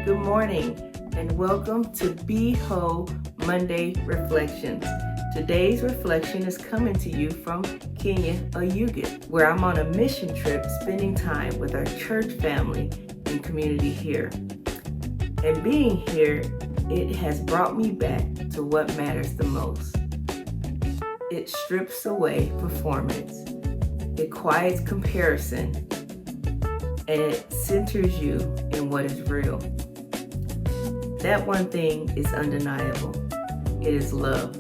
Good morning, and welcome to Be Whole Monday Reflections. Today's reflection is coming to you from Kenya, Agape, where I'm on a mission trip spending time with our church family and community here. And being here, it has brought me back to what matters the most. It strips away performance, it quiets comparison, and it centers you in what is real. That one thing is undeniable. It is love.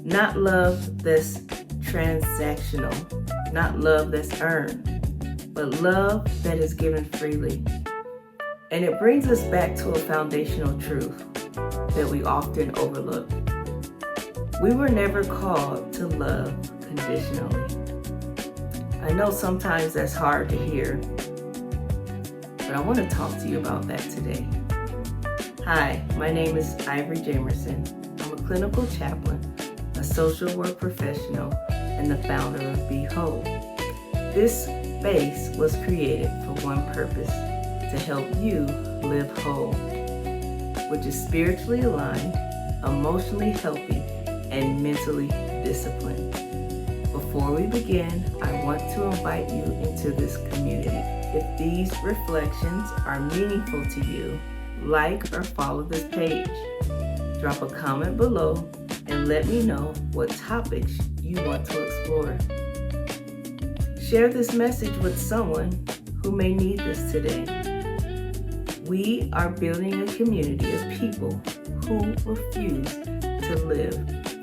Not love that's transactional, not love that's earned, but love that is given freely. And it brings us back to a foundational truth that we often overlook. We were never called to love conditionally. I know sometimes that's hard to hear, but I want to talk to you about that today. Hi, my name is Ivory Jamerson. I'm a clinical chaplain, a social work professional, and the founder of Be Whole. This space was created for one purpose, to help you live whole, which is spiritually aligned, emotionally healthy, and mentally disciplined. Before we begin, I want to invite you into this community. If these reflections are meaningful to you, like or follow this page. Drop a comment below and let me know what topics you want to explore. Share this message with someone who may need this today. We are building a community of people who refuse to live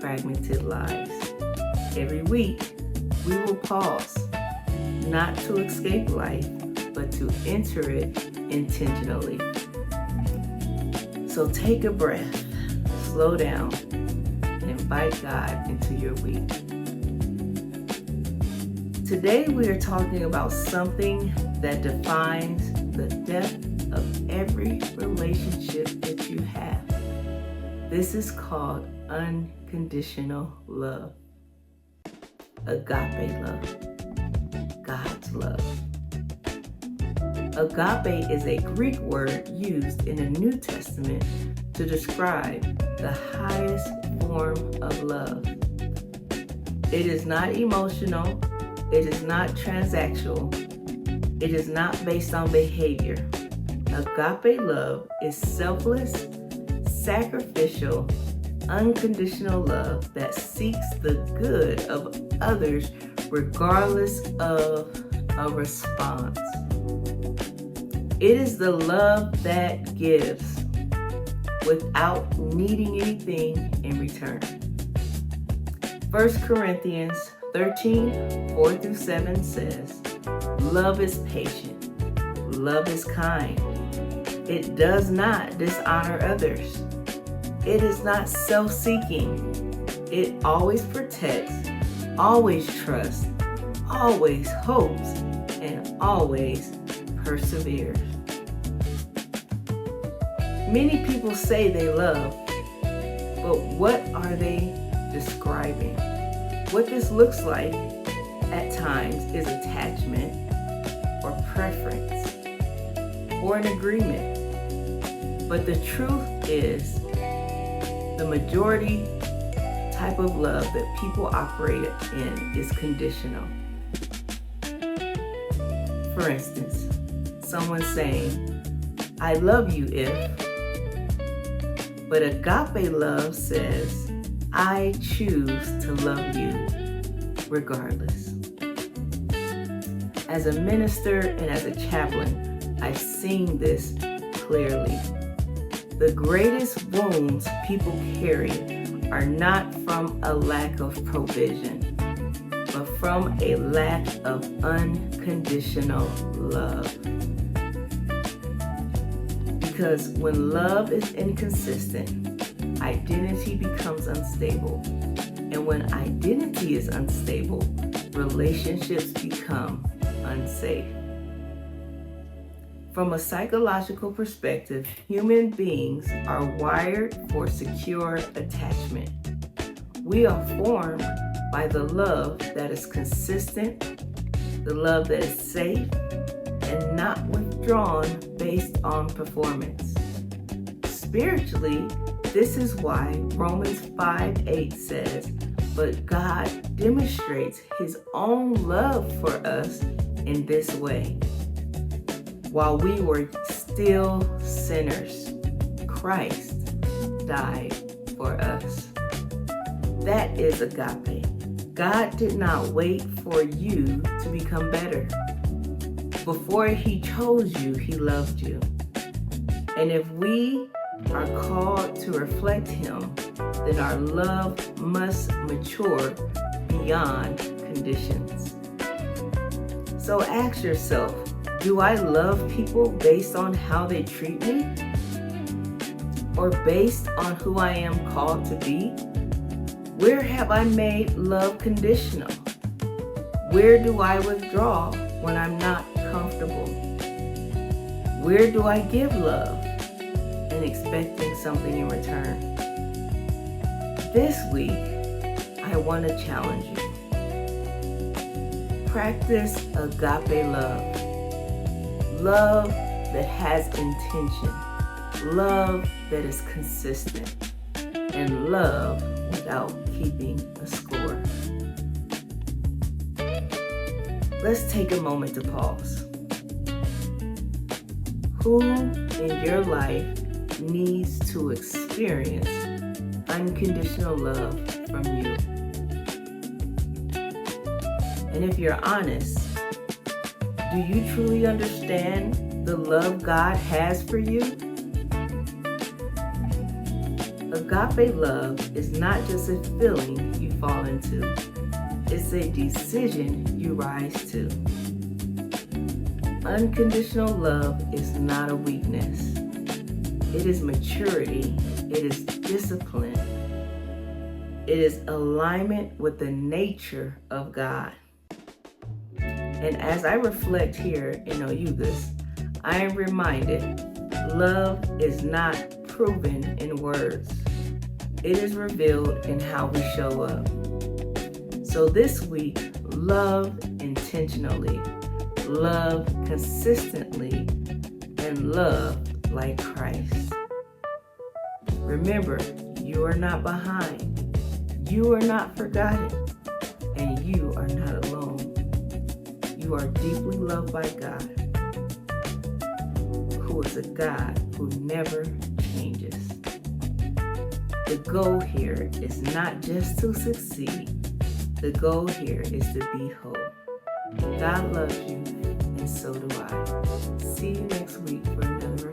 fragmented lives. Every week, we will pause, not to escape life, but to enter it intentionally. So take a breath, slow down, and invite God into your week. Today we are talking about something that defines the depth of every relationship that you have. This is called unconditional love. Agape love. God's love. Agape is a Greek word used in the New Testament to describe the highest form of love. It is not emotional, it is not transactional, it is not based on behavior. Agape love is selfless, sacrificial, unconditional love that seeks the good of others regardless of a response. It is the love that gives without needing anything in return. 1 Corinthians 13, 4-7 says, "Love is patient. Love is kind. It does not dishonor others. It is not self-seeking. It always protects, always trusts, always hopes, and always perseveres." Many people say they love, but what are they describing? What this looks like at times is attachment or preference or an agreement. But the truth is, the majority type of love that people operate in is conditional. For instance, someone saying, "I love you if," but agape love says, "I choose to love you regardless." As a minister and as a chaplain, I've seen this clearly. The greatest wounds people carry are not from a lack of provision, but from a lack of unconditional love. Because when love is inconsistent, identity becomes unstable. And when identity is unstable, relationships become unsafe. From a psychological perspective, human beings are wired for secure attachment. We are formed by the love that is consistent, the love that is safe, and not withdrawn based on performance. Spiritually, this is why Romans 5:8 says, "But God demonstrates his own love for us in this way. While we were still sinners, Christ died for us." That is agape. God did not wait for you to become better. Before he chose you, he loved you. And if we are called to reflect him, then our love must mature beyond conditions. So ask yourself, do I love people based on how they treat me? Or based on who I am called to be? Where have I made love conditional? Where do I withdraw when I'm not comfortable? Where do I give love and expecting something in return? This week, I want to challenge you. Practice agape love. Love that has intention. Love that is consistent. And love without keeping a score. Let's take a moment to pause. Who in your life needs to experience unconditional love from you? And if you're honest, do you truly understand the love God has for you? Agape love is not just a feeling you fall into. It's a decision you rise to. Unconditional love is not a weakness. It is maturity. It is discipline. It is alignment with the nature of God. And as I reflect here in Oyugas, I am reminded love is not proven in words. It is revealed in how we show up. So this week, love intentionally, love consistently, and love like Christ. Remember, you are not behind, you are not forgotten, and you are not alone. You are deeply loved by God, who is a God who never changes. The goal here is not just to succeed. The goal here is to be whole. God loves you, and so do I. See you next week for another